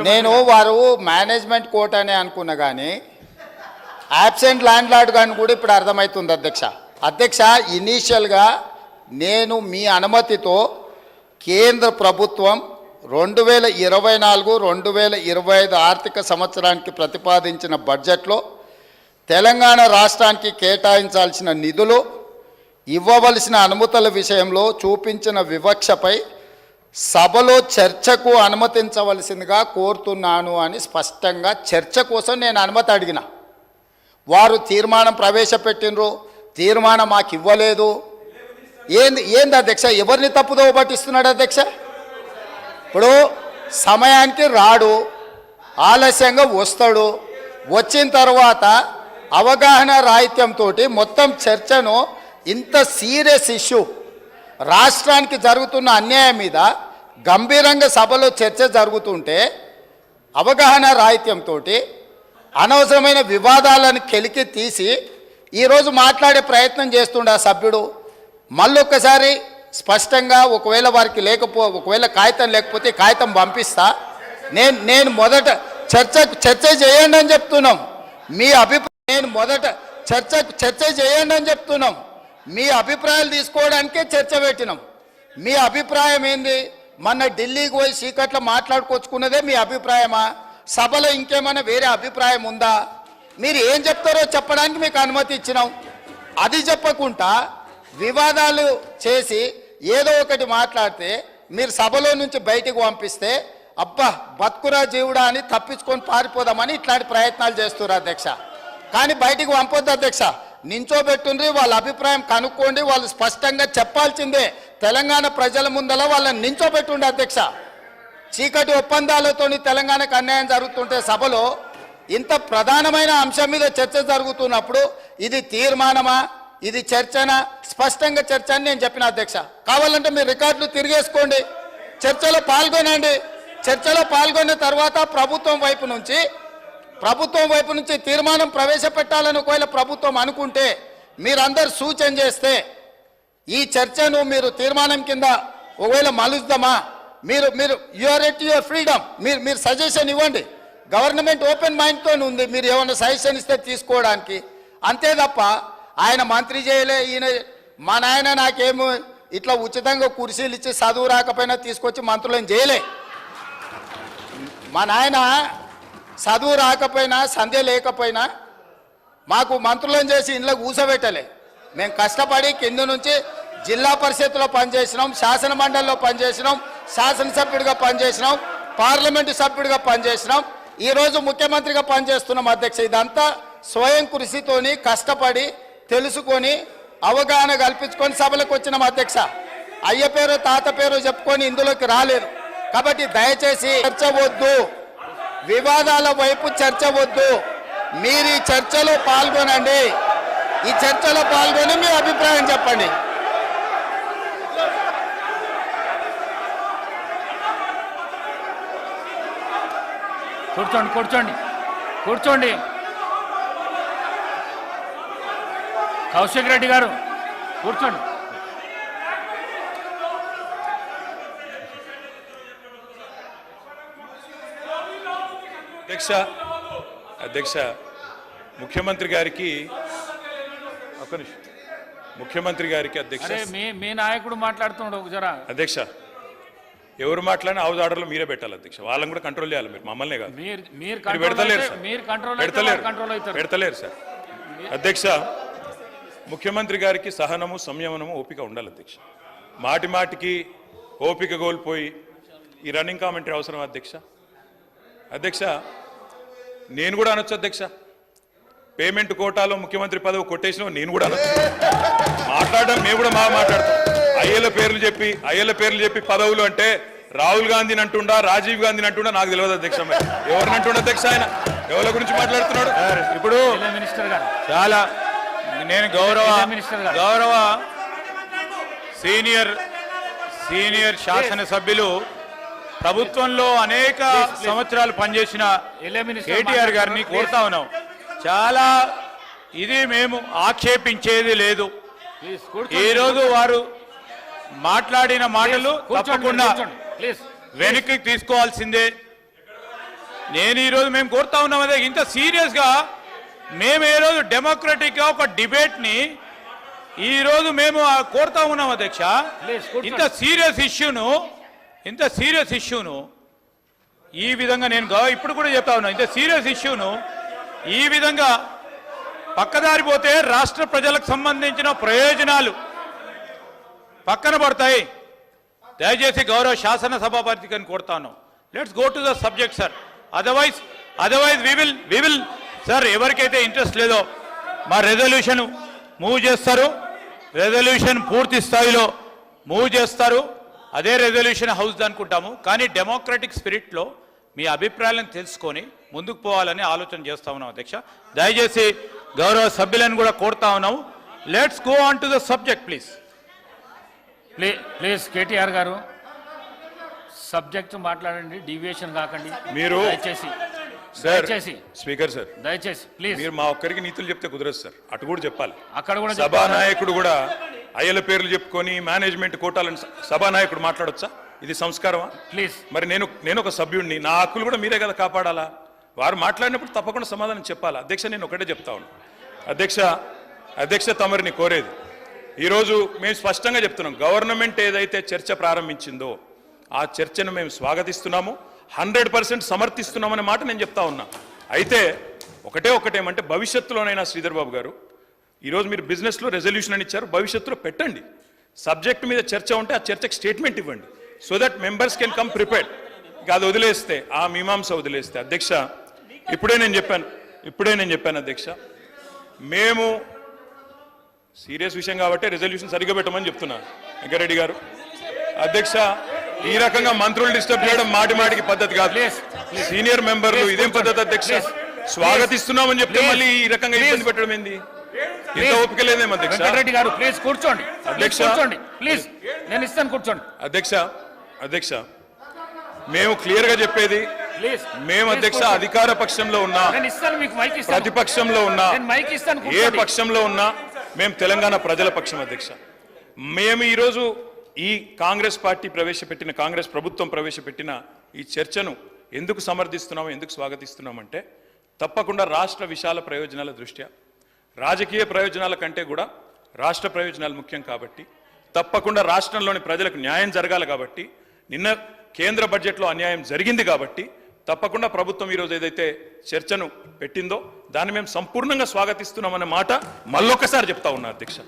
నేను వారు management court అనే అనుకున్నా కానీ యాబ్సెంట్ ల్యాండ్ లార్డ్ కానీ కూడా ఇప్పుడు అర్థమవుతుంది అధ్యక్ష ఇనీషియల్గా నేను మీ అనుమతితో కేంద్ర ప్రభుత్వం 2024-2025 ఆర్థిక సంవత్సరానికి ప్రతిపాదించిన బడ్జెట్లో తెలంగాణ రాష్ట్రానికి కేటాయించాల్సిన నిధులు ఇవ్వవలసిన అనుమతుల విషయంలో చూపించిన వివక్షపై సభలో చర్చకు అనుమతించవలసిందిగా కోరుతున్నాను అని స్పష్టంగా చర్చ కోసం నేను అనుమతి అడిగిన. వారు తీర్మానం ప్రవేశపెట్టినరు, తీర్మానం మాకు ఇవ్వలేదు. ఏంది అధ్యక్ష, ఎవరిని తప్పుదో పట్టిస్తున్నాడు అధ్యక్ష? ఇప్పుడు సమయానికి రాడు, ఆలస్యంగా వస్తాడు, వచ్చిన తర్వాత అవగాహన రాహిత్యంతో మొత్తం చర్చను ఇంత సీరియస్ ఇష్యూ రాష్ట్రానికి జరుగుతున్న అన్యాయం మీద గంభీరంగా సభలో చర్చ జరుగుతుంటే అవగాహన రాహిత్యంతో అనవసరమైన వివాదాలను కెలికి తీసి ఈరోజు మాట్లాడే ప్రయత్నం చేస్తుండే ఆ సభ్యుడు. మళ్ళొక్కసారి స్పష్టంగా ఒకవేళ వారికి ఒకవేళ కాగితం లేకపోతే కాగితం పంపిస్తా. నేను మొదట చర్చ చేయండి అని చెప్తున్నాం. మీ అభిప్రాయం చర్చ చేయండి అని చెప్తున్నాం. మీ అభిప్రాయాలు తీసుకోవడానికే చర్చ పెట్టినాం. మీ అభిప్రాయం ఏంది? మొన్న ఢిల్లీకి పోయి చీకట్లో మాట్లాడుకొచ్చుకున్నదే మీ అభిప్రాయమా? సభలో ఇంకేమైనా వేరే అభిప్రాయం ఉందా? మీరు ఏం చెప్తారో చెప్పడానికి మీకు అనుమతి ఇచ్చినాం. అది చెప్పకుండా వివాదాలు చేసి ఏదో ఒకటి మాట్లాడితే మీరు సభలో నుంచి బయటికి పంపిస్తే అబ్బా బతుకురా జీవుడా అని తప్పించుకొని పారిపోదామని ఇట్లాంటి ప్రయత్నాలు చేస్తున్నారు అధ్యక్ష. కానీ బయటికి పంపొద్దు అధ్యక్ష. నించోబెట్టుండ్రి, వాళ్ళ అభిప్రాయం కనుక్కోండి. వాళ్ళు స్పష్టంగా చెప్పాల్సిందే. తెలంగాణ ప్రజల ముందల వాళ్ళని నించోబెట్టుండే అధ్యక్ష. చీకటి ఒప్పందాలతోని తెలంగాణకు అన్యాయం జరుగుతుంటే సభలో ఇంత ప్రధానమైన అంశం మీద చర్చ జరుగుతున్నప్పుడు ఇది తీర్మానమా, ఇది చర్చనా? స్పష్టంగా చర్చ అని నేను చెప్పిన అధ్యక్ష. కావాలంటే మీరు రికార్డులు తిరిగేసుకోండి, చర్చలో పాల్గొనండి. చర్చలో పాల్గొన్న తర్వాత ప్రభుత్వం వైపు నుంచి తీర్మానం ప్రవేశపెట్టాలని ఒకవేళ ప్రభుత్వం అనుకుంటే మీరందరూ సూచన చేస్తే ఈ చర్చను మీరు తీర్మానం కింద ఒకవేళ మలుద్దామా? మీరు యూఆర్ ఎట్ యువర్ ఫ్రీడమ్. మీరు సజెషన్ ఇవ్వండి. గవర్నమెంట్ ఓపెన్ మైండ్తో ఉంది. మీరు ఏమైనా సజెషన్ ఇస్తే తీసుకోవడానికి. అంతే తప్ప ఆయన మంత్రి చేయలే, ఈయన మా నాయన నాకేమో ఇట్లా ఉచితంగా కుర్చీలు ఇచ్చి చదువు రాకపోయినా తీసుకొచ్చి మంత్రులను చేయలే. మా నాయన చదువు రాకపోయినా సంధ్య లేకపోయినా మాకు మంత్రులను చేసి ఇంట్లో కూర్చోబెట్టలే. మేము కష్టపడి కింద నుంచి జిల్లా పరిషత్లో పనిచేసినాం, శాసన మండలిలో పనిచేసినాం, శాసనసభ్యుడిగా పనిచేసినాం, పార్లమెంటు సభ్యుడిగా పనిచేసినాం, ఈరోజు ముఖ్యమంత్రిగా పనిచేస్తున్నాం అధ్యక్ష. ఇదంతా స్వయం కృషితోని కష్టపడి తెలుసుకొని అవగాహన కల్పించుకొని సభలకు వచ్చినాం అధ్యక్ష. అయ్య పేరు తాత పేరు చెప్పుకొని ఇందులోకి రాలేదు. కాబట్టి దయచేసి చర్చ వద్దు, వివాదాల వైపు చర్చ వద్దు. మీరు ఈ చర్చలో పాల్గొనండి. ఈ చర్చలో పాల్గొని మీ అభిప్రాయం చెప్పండి. కూర్చోండి. కౌశిక్ రెడ్డి గారు కూర్చోండి. అధ్యక్ష ముఖ్యమంత్రి గారికి అధ్యక్ష మీ నాయకుడు మాట్లాడుతున్నాడు జరా. అధ్యక్ష ఎవరు మాట్లాడినా హౌస్ ఆర్డర్లో మీరే పెట్టాలి అధ్యక్ష. వాళ్ళని కూడా కంట్రోల్ చేయాలి. మీరు మమ్మల్నే కాదు. పెడతలేరు సార్. అధ్యక్ష ముఖ్యమంత్రి గారికి సహనము సంయమనము ఓపిక ఉండాలి అధ్యక్ష. మాటికి ఓపిక కోల్పోయి ఈ రన్నింగ్ కామెంటరీ అవసరం అధ్యక్ష. నేను కూడా అనొచ్చు అధ్యక్ష. పేమెంట్ కోటాలో ముఖ్యమంత్రి పదవి కొట్టేసిన నేను కూడా అనొచ్చు. మాట్లాడడం మేము కూడా మాట్లాడతాం. అయ్యల పేర్లు చెప్పి పదవులు అంటే రాహుల్ గాంధీని అంటుండా, రాజీవ్ గాంధీని అంటుండా నాకు తెలియదు అధ్యక్ష. ఎవరిని అంటుండ అధ్యక్ష? ఆయన ఎవరి గురించి మాట్లాడుతున్నాడు? ఇప్పుడు చాలా నేను గౌరవ సీనియర్ శాసనసభ్యులు ప్రభుత్వంలో అనేక సంవత్సరాలు పనిచేసిన కేటీఆర్ గారిని కోరుతా ఉన్నాం. చాలా ఇది మేము ఆక్షేపించేది లేదు. ఈరోజు వారు మాట్లాడిన మాటలు తప్పకుండా వెనక్కి తీసుకోవాల్సిందే. నేను ఈరోజు మేము కోరుతా ఉన్నాం అదే ఇంత సీరియస్గా మేము ఏ రోజు డెమోక్రటిక్గా ఒక డిబేట్ని ఈరోజు మేము కోరుతా ఉన్నాం అధ్యక్ష. ఇంత సీరియస్ ఇష్యూను ఈ విధంగా నేను ఇప్పుడు కూడా చెప్తా ఉన్నా, ఇంత సీరియస్ ఇష్యూను ఈ విధంగా పక్కదారి పోతే రాష్ట్ర ప్రజలకు సంబంధించిన ప్రయోజనాలు పక్కన పడతాయి. దయచేసి గౌరవ శాసనసభాపతికి అని కోరుతాను, let's go to the subject sir. Otherwise we will sir, ఎవరికైతే ఇంట్రెస్ట్ లేదో మా రెజల్యూషన్ మూవ్ చేస్తారు, రెజల్యూషన్ పూర్తి స్థాయిలో మూవ్ చేస్తారు, అదే రెజల్యూషన్ హౌస్ అనుకుంటాము. కానీ డెమోక్రటిక్ స్పిరిట్లో మీ అభిప్రాయాలను తెలుసుకొని ముందుకు పోవాలని ఆలోచన చేస్తా ఉన్నాం అధ్యక్ష. దయచేసి గౌరవ సభ్యులను కూడా కోరుతా ఉన్నాము, let's go on to the subject please. Please KTR గారు సబ్జెక్ట్ మాట్లాడండి, డీవియేషన్ కాకండి మీరు. దయచేసి సార్ దయచేసి స్పీకర్ సార్, దయచేసి ప్లీజ్. మీరు మా ఒక్కరికి నీతులు చెప్తే కుదరదు సార్, అటు కూడా చెప్పాలి. అక్కడ కూడా సభానాయకుడు కూడా అయ్యల పేర్లు చెప్పుకొని మేనేజ్మెంట్ కోటాలని సభానాయకుడు మాట్లాడొచ్చా? ఇది సంస్కారమా? ప్లీజ్. మరి నేను ఒక సభ్యుడిని, నా హక్కులు కూడా మీరే కదా కాపాడాలా? వారు మాట్లాడినప్పుడు తప్పకుండా సమాధానం చెప్పాలా? అధ్యక్ష, నేను ఒకటే చెప్తా ఉన్నాను అధ్యక్ష, తమరిని కోరేది ఈరోజు మేము స్పష్టంగా చెప్తున్నాం, గవర్నమెంట్ ఏదైతే చర్చ ప్రారంభించిందో ఆ చర్చను మేము స్వాగతిస్తున్నాము, 100% సమర్థిస్తున్నామనే మాట నేను చెప్తా ఉన్నా. అయితే ఒకటేమంటే భవిష్యత్తులోనైనా శ్రీధర్ బాబు గారు, ఈరోజు మీరు బిజినెస్లో రెజల్యూషన్ అని ఇచ్చారు, భవిష్యత్తులో పెట్టండి. సబ్జెక్ట్ మీద చర్చ ఉంటే ఆ చర్చకు స్టేట్మెంట్ ఇవ్వండి, so that members can come prepared. ఇక అది వదిలేస్తే, ఆ మీమాంస వదిలేస్తే అధ్యక్ష, ఇప్పుడే నేను చెప్పాను అధ్యక్ష, మేము సీరియస్ విషయం కాబట్టి రెజల్యూషన్ సరిగ్గా పెట్టమని చెప్తున్నాను. వెంకరెడ్డి గారు అధ్యక్ష, ఈ రకంగా మంత్రులు డిస్టర్బ్ చేయడం మాటికి పద్ధతి కాదు. సీనియర్ మెంబర్లు ఇదేం పద్ధతి అధ్యక్ష? స్వాగతిస్తున్నామని చెప్తే మళ్ళీ ఈ రకంగా ఇబ్బంది పెట్టడం ఏంది? ఇంత ఓపిక లేదేమో అధ్యక్ష. వెంకటరెడ్డి గారు ప్లీజ్ కూర్చోండి. అధ్యక్ష ప్లీజ్, నేను ఇస్తాను, కూర్చోండి. అధ్యక్ష మేము క్లియర్ గా చెప్పేది, మేము అధ్యక్ష అధికార పక్షంలో ఉన్నా, ప్రతిపక్షంలో ఉన్నా, ఏ పక్షంలో ఉన్నా మేము తెలంగాణ ప్రజల పక్షం అధ్యక్ష. మేము ఈరోజు ఈ కాంగ్రెస్ ప్రభుత్వం ప్రవేశపెట్టిన ఈ చర్చను ఎందుకు సమర్థిస్తున్నాము, ఎందుకు స్వాగతిస్తున్నామంటే, తప్పకుండా రాష్ట్ర విశాల ప్రయోజనాల దృష్ట్యా, రాజకీయ ప్రయోజనాల కంటే కూడా రాష్ట్ర ప్రయోజనాలు ముఖ్యం కాబట్టి, తప్పకుండా రాష్ట్రంలోని ప్రజలకు న్యాయం జరగాలి కాబట్టి, నిన్న కేంద్ర బడ్జెట్లో అన్యాయం జరిగింది కాబట్టి తప్పకుండా ప్రభుత్వం ఈరోజు ఏదైతే చర్చను పెట్టిందో దాన్ని మేము సంపూర్ణంగా స్వాగతిస్తున్నామన్న మాట మళ్ళొకసారి చెప్తా ఉన్నా అధ్యక్ష.